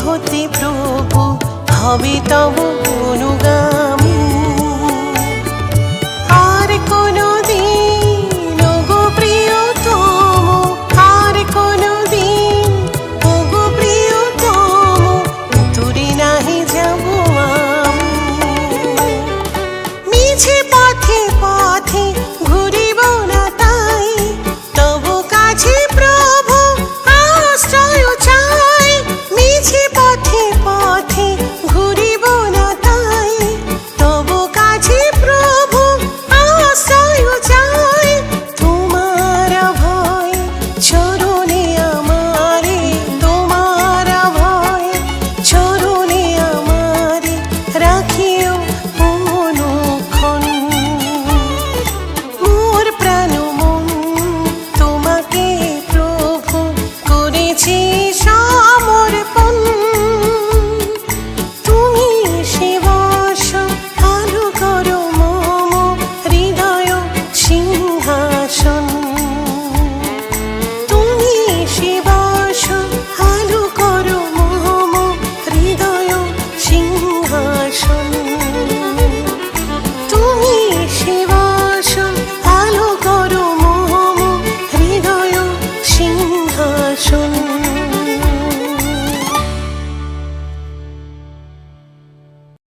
হতে প্রভু হবে তব অনুগামী। আর কোনো দিন ওগো প্রিয়তম, আর কোনো দিন ওগো প্রিয়তম দূরে নাহি যাব আমি। মিছে পথে পথে ঘুরিব না তাই, তব কাছে প্রভু আশ্রয় চাই। মিছে পথে পথে ঘুরিব না তাই, তব কাছে প্রভু আশ্রয় চাই। তোমার ভয় চরণে আমারে, তোমার ভয় চরণে আমারে রাখিও অনুক্ষণ। মোর প্রাণ মন তোমাকে প্রভু করেছি সমর্পণ। তুমি শিবস আলো করো মম হৃদয় সিংহাসন। তুমি শিবস আলো করো মম হৃদয় সিংহাসন। তুমি শিবস আলো করো মম হৃদয় সিংহাসন।